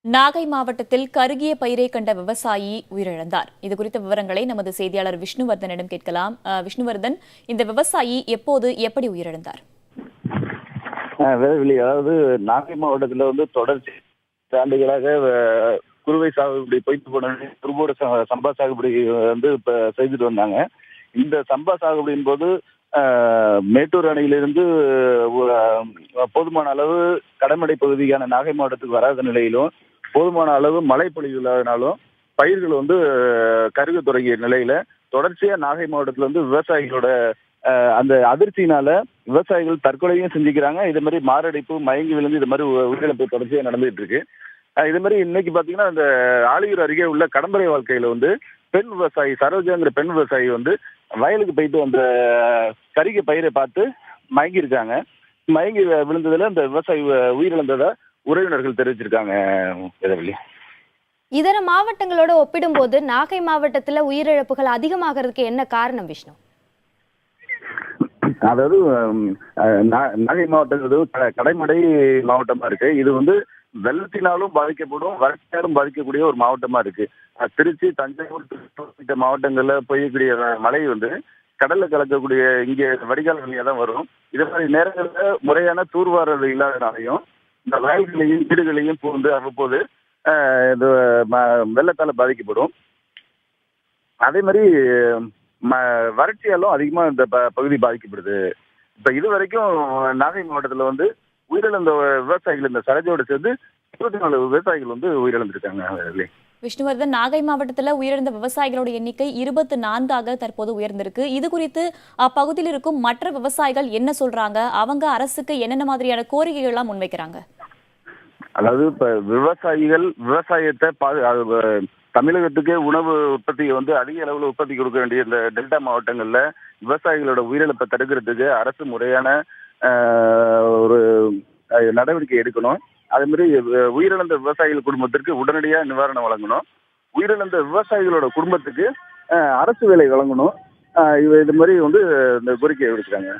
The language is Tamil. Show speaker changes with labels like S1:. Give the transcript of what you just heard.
S1: நாகை மாவட்டத்தில் கருகிய பயிரை கண்ட விவசாயி உயிரிழந்தார். இதுகுறித்த விவரங்களை நமது செய்தியாளர் விஷ்ணுவர்தனிடம் கேட்கலாம். விஷ்ணுவர்தன், இந்த விவசாயி எப்போது எப்படி உயிரிழந்தார்?
S2: அதாவது நாகை மாவட்டத்தில் தொடர்ச்சி ஆண்டுகளாக குறுவை சாகுபடி பொய்த்து போன குறும்போட சம்பா சாகுபடி இப்ப செய்துட்டு வந்தாங்க. இந்த சம்பா சாகுபடியின் போது மேட்டூர் அணையிலிருந்து போதுமான அளவு கடமடை பகுதியான நாகை மாவட்டத்துக்கு வராத நிலையிலும் போதுமான அளவு மழை பொழிவு இல்லாதனாலும் பயிர்கள் கருக தொடங்கிய நிலையில தொடர்ச்சியா நாகை மாவட்டத்துல விவசாயிகளோட அந்த அதிர்ச்சியினால விவசாயிகள் தற்கொலையும் செஞ்சுக்கிறாங்க. இது மாதிரி மாரடைப்பு, மயங்கி விழுந்து இது மாதிரி உயிரிழப்பு தொடர்ச்சியா நடந்துட்டு இருக்கு. இது மாதிரி இன்னைக்கு பாத்தீங்கன்னா இந்த ஆலியூர் அருகே உள்ள கடம்பரை வாழ்க்கையில பெண் விவசாயி சரோஜாங்கிற பெண் விவசாயி வயலுக்கு போயிட்டு அந்த கருகிய பயிரை பார்த்து மயங்கி இருக்காங்க. மயங்கி விழுந்ததுல இந்த விவசாயி உயிரிழந்ததா உறவினர்கள் தெரிவிச்சிருக்காங்க.
S3: இதர மாவட்டங்களோட ஒப்பிடும்போது நாகை மாவட்டத்துல உயிரிழப்புகள் அதிகமாகிறதுக்கு என்ன காரணம் விஷ்ணு?
S2: அதாவது நாகை மாவட்டம் கடைமடை மாவட்டமா இருக்கு. இது வெள்ளத்தினாலும் பாதிக்கப்படும், வறட்சியாலும் பாதிக்கக்கூடிய ஒரு மாவட்டமா இருக்கு. திருச்சி, தஞ்சாவூர் மாவட்டங்கள்ல பெய்யக்கூடிய மழை கடல்ல கலக்கக்கூடிய இங்கே வடிகால் வழியா தான் வரும். இது மாதிரி நேரங்கள்ல முறையான தூர்வாரது இல்லாதனாலையும் இந்த வயல்களையும் வீடுகளையும் பூந்து அவ்வப்போது வெள்ளத்தால பாதிக்கப்படும். அதே மாதிரி வறட்சியாலும் அதிகமா இந்த பகுதி பாதிக்கப்படுது. இப்ப இது வரைக்கும் நாகை மாவட்டத்துல உயிரிழந்த விவசாயிகள் இந்த சரஜோடு சேர்ந்து 24 விவசாயிகள் உயிரிழந்திருக்காங்க.
S1: விஷ்ணுவர்தன், நாகை மாவட்டத்தில் உயிரிழந்த விவசாயிகளோட எண்ணிக்கை 24 தற்போது உயர்ந்திருக்கு. இது குறித்து அப்பகுதியில் இருக்கும் மற்ற விவசாயிகள் என்ன சொல்றாங்க? அவங்க அரசுக்கு என்னென்ன மாதிரியான கோரிக்கைகள் எல்லாம் முன்வைக்கிறாங்க?
S2: அதாவது இப்ப விவசாயிகள் விவசாயத்தை தமிழகத்துக்கு உணவு உற்பத்தி அதிக அளவுல உற்பத்தி கொடுக்க வேண்டிய இந்த டெல்டா மாவட்டங்கள்ல விவசாயிகளோட உயிரிழப்பை தடுக்கிறதுக்கு அரசு முறையான ஒரு நடவடிக்கை எடுக்கணும். அதே மாதிரி உயிரிழந்த விவசாயிகள் குடும்பத்திற்கு உடனடியாக நிவாரணம் வழங்கணும். உயிரிழந்த விவசாயிகளோட குடும்பத்துக்கு அரசு வேலை வழங்கணும். இது மாதிரி இந்த கோரிக்கையை விடுக்கிறாங்க.